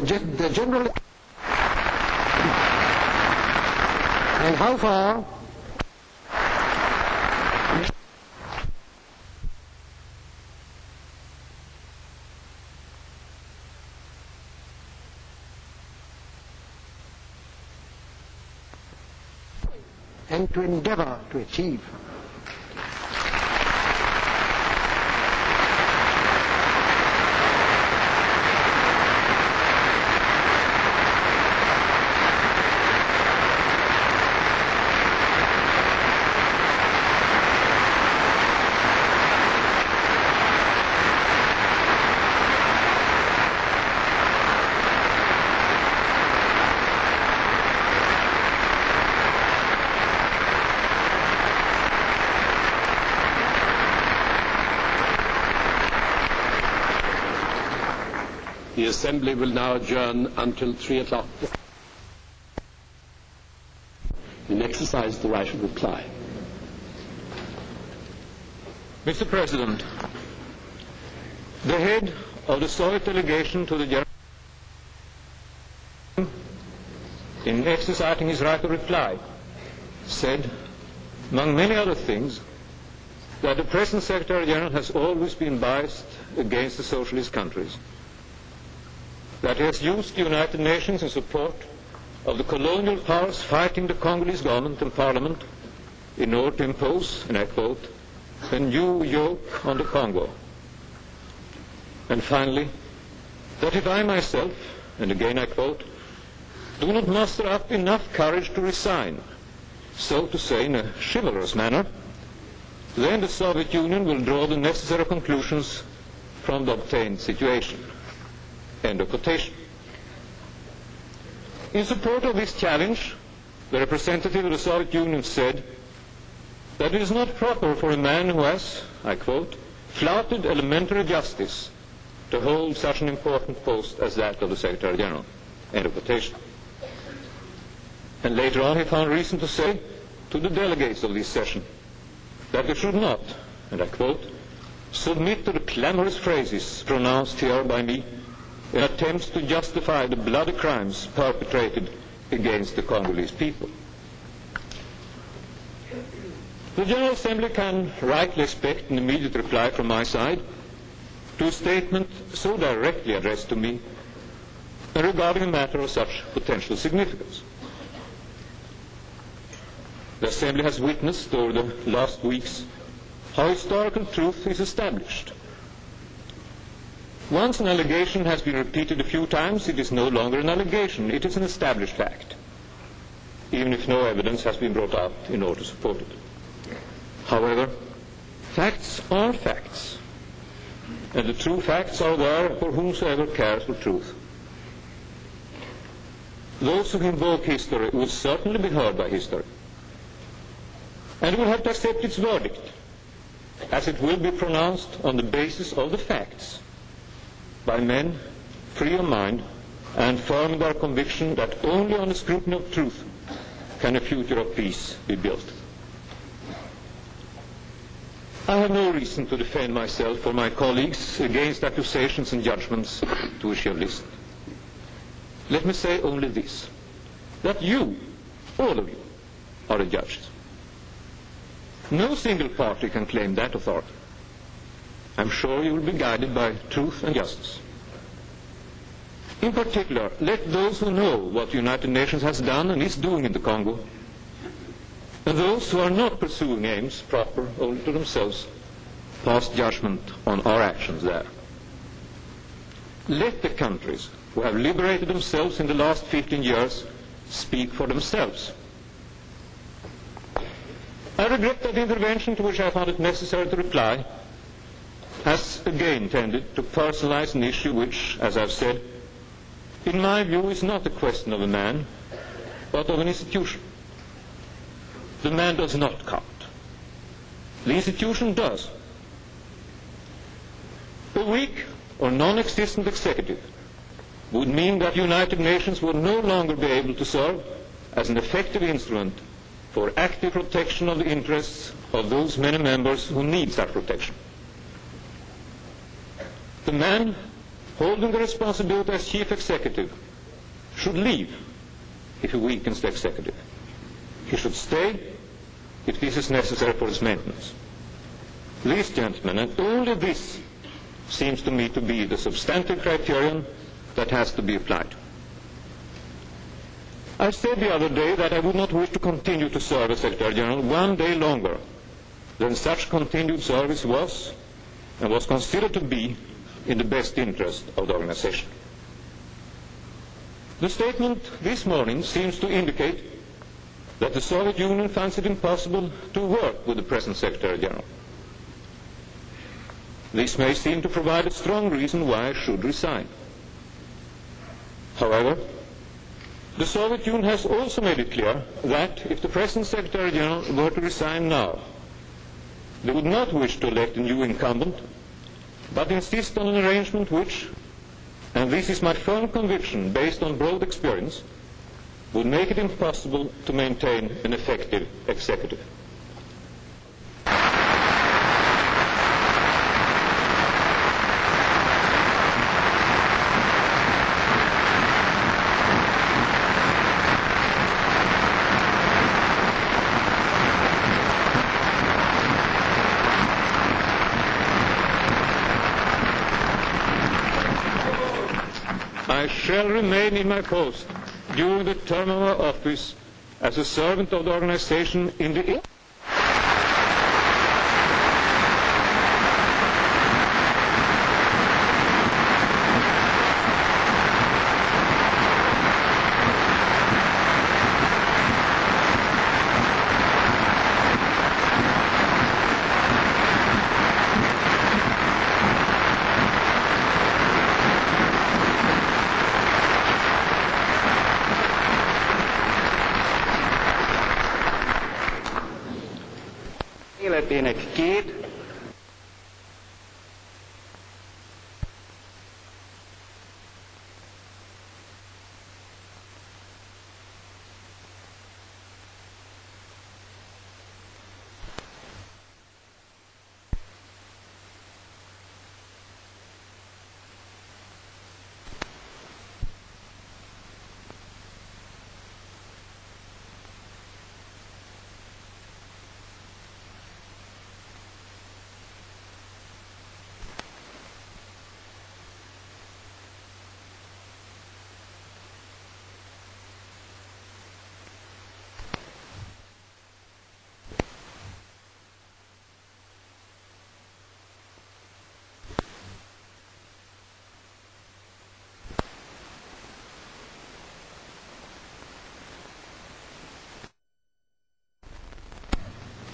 the general... And how far... and to endeavor to achieve. The Assembly will now adjourn until 3 o'clock. In exercise the right of reply. Mr. President, the head of the Soviet delegation to the General in exercising his right of reply said, among many other things, that the present Secretary General has always been biased against the socialist countries, that he has used the United Nations in support of the colonial powers fighting the Congolese government and parliament in order to impose, and I quote, a new yoke on the Congo. And finally, that if I myself, and again I quote, do not muster up enough courage to resign, so to say in a chivalrous manner, then the Soviet Union will draw the necessary conclusions from the obtained situation. End of quotation. In support of this challenge, the representative of the Soviet Union said that it is not proper for a man who has, I quote, flouted elementary justice to hold such an important post as that of the Secretary General. End of quotation. And later on he found reason to say to the delegates of this session that they should not, and I quote, submit to the clamorous phrases pronounced here by me in attempts to justify the bloody crimes perpetrated against the Congolese people. The General Assembly can rightly expect an immediate reply from my side to a statement so directly addressed to me regarding a matter of such potential significance. The Assembly has witnessed over the last weeks how historical truth is established. Once an allegation has been repeated a few times, it is no longer an allegation, it is an established fact, even if no evidence has been brought out in order to support it. However, facts are facts, and the true facts are there for whomsoever cares for truth. Those who invoke history will certainly be heard by history, and will have to accept its verdict, as it will be pronounced on the basis of the facts, by men free of mind and firm in their conviction that only on the scrutiny of truth can a future of peace be built. I have no reason to defend myself or my colleagues against accusations and judgments to which you have listened. Let me say only this, that you, all of you, are the judges. No single party can claim that authority. I'm sure you will be guided by truth and justice. In particular, let those who know what the United Nations has done and is doing in the Congo, and those who are not pursuing aims proper only to themselves, pass judgment on our actions there. Let the countries who have liberated themselves in the last 15 years speak for themselves. I regret that the intervention to which I found it necessary to reply has again tended to personalize an issue which, as I've said, in my view is not a question of a man, but of an institution. The man does not count. The institution does. A weak or non-existent executive would mean that the United Nations would no longer be able to serve as an effective instrument for active protection of the interests of those many members who need that protection. The man holding the responsibility as chief executive, should leave if he weakens the executive. He should stay if this is necessary for its maintenance. These gentlemen, and only this, seems to me to be the substantive criterion that has to be applied. I said the other day that I would not wish to continue to serve as Secretary General one day longer than such continued service was and was considered to be in the best interest of the organization. The statement this morning seems to indicate that the Soviet Union finds it impossible to work with the present Secretary General. This may seem to provide a strong reason why I should resign. However, the Soviet Union has also made it clear that if the present Secretary General were to resign now, they would not wish to elect a new incumbent, but insist on an arrangement which, and this is my firm conviction based on broad experience, would make it impossible to maintain an effective executive. I shall remain in my post during the term of my office as a servant of the organization in the Pienet kiit.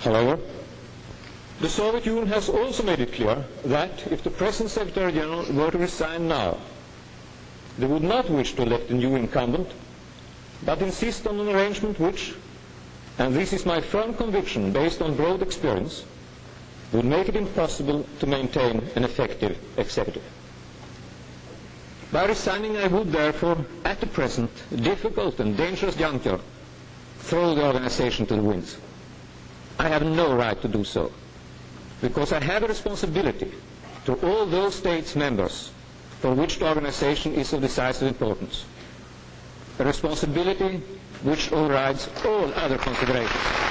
However, the Soviet Union has also made it clear that if the present Secretary General were to resign now, they would not wish to elect a new incumbent, but insist on an arrangement which, and this is my firm conviction based on broad experience, would make it impossible to maintain an effective executive. By resigning, I would therefore, at the present difficult and dangerous juncture, throw the organization to the winds. I have no right to do so, because I have a responsibility to all those states members for which the organization is of decisive importance, a responsibility which overrides all other considerations.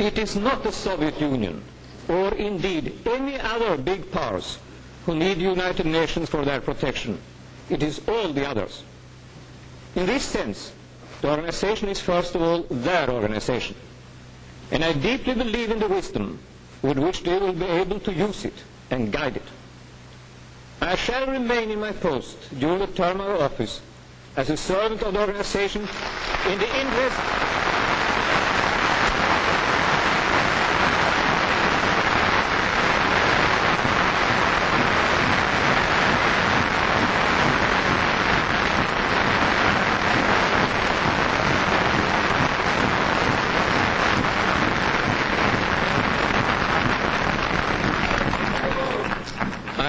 it is not the Soviet Union, or indeed any other big powers, who need the United Nations for their protection. It is all the others. In this sense, the organization is first of all their organization. And I deeply believe in the wisdom with which they will be able to use it and guide it. I shall remain in my post during the term of office as a servant of the organization in the interest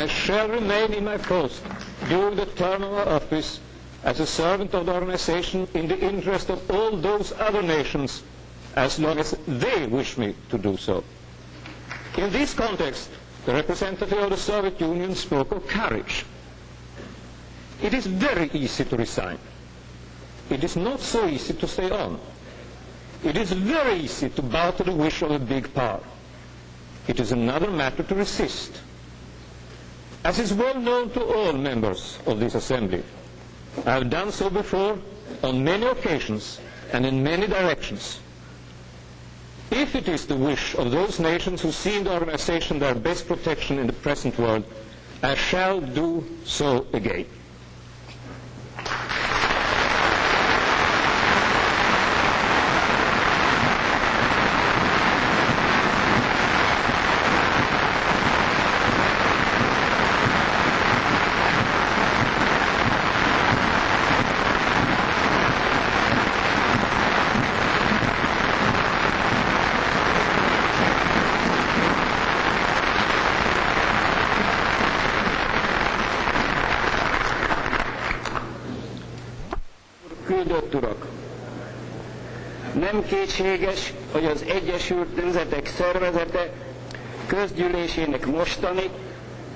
I shall remain in my post during the term of my office as a servant of the organization in the interest of all those other nations as long as they wish me to do so. In this context, the representative of the Soviet Union spoke of courage. It is very easy to resign. It is not so easy to stay on. It is very easy to bow to the wish of a big power. It is another matter to resist. As is well known to all members of this assembly, I have done so before on many occasions and in many directions. If it is the wish of those nations who see in the organization their best protection in the present world, I shall do so again. Küldött urak! Nem kétséges, hogy az Egyesült Nemzetek Szervezete közgyűlésének mostani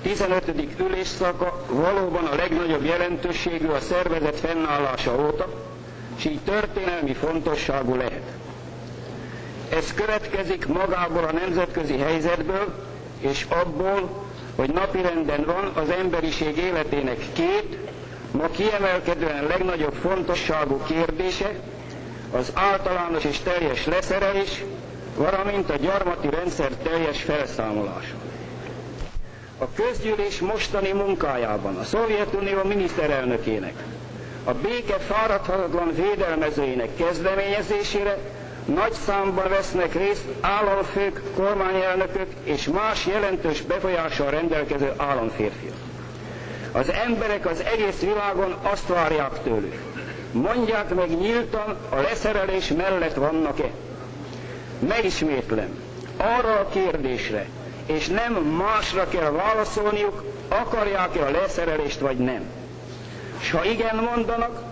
15. ülésszaka valóban a legnagyobb jelentőségű a szervezet fennállása óta, és így történelmi fontosságú lehet. Ez következik magából a nemzetközi helyzetből, és abból, hogy napirenden van az emberiség életének két, ma kiemelkedően legnagyobb fontosságú kérdése, az általános és teljes leszerelés, valamint a gyarmati rendszer teljes felszámolása. A közgyűlés mostani munkájában a Szovjetunió miniszterelnökének, a béke fáradhatatlan védelmezőinek kezdeményezésére nagy számban vesznek részt államfők, kormányelnökök és más jelentős befolyással rendelkező államférfiak. Az emberek az egész világon azt várják tőlük. Mondják meg nyíltan, a leszerelés mellett vannak-e? Megismétlem, arra a kérdésre, és nem másra kell válaszolniuk, akarják-e a leszerelést vagy nem. S ha igen mondanak,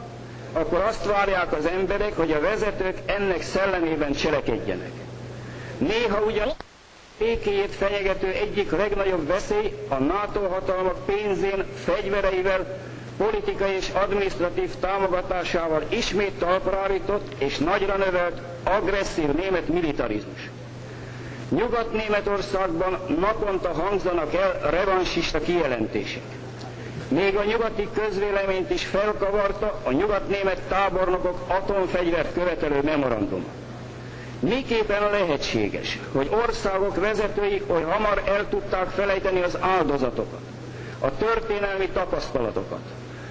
akkor azt várják az emberek, hogy a vezetők ennek szellemében cselekedjenek. Néha ugyan békéjét fenyegető egyik legnagyobb veszély a NATO hatalmak pénzén, fegyvereivel, politikai és adminisztratív támogatásával ismét talpra állított és nagyra növelt agresszív német militarizmus. Nyugat-Németországban naponta hangzanak el revansista kijelentések. Még a nyugati közvéleményt is felkavarta a nyugat-német tábornokok atomfegyvert követelő memoranduma. Miképpen lehetséges, hogy országok vezetői oly hamar el tudták felejteni az áldozatokat, a történelmi tapasztalatokat,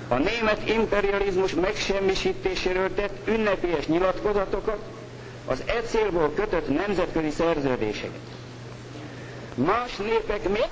a német imperializmus megsemmisítéséről tett ünnepélyes nyilatkozatokat, az e célból kötött nemzetközi szerződéseket. Más népek még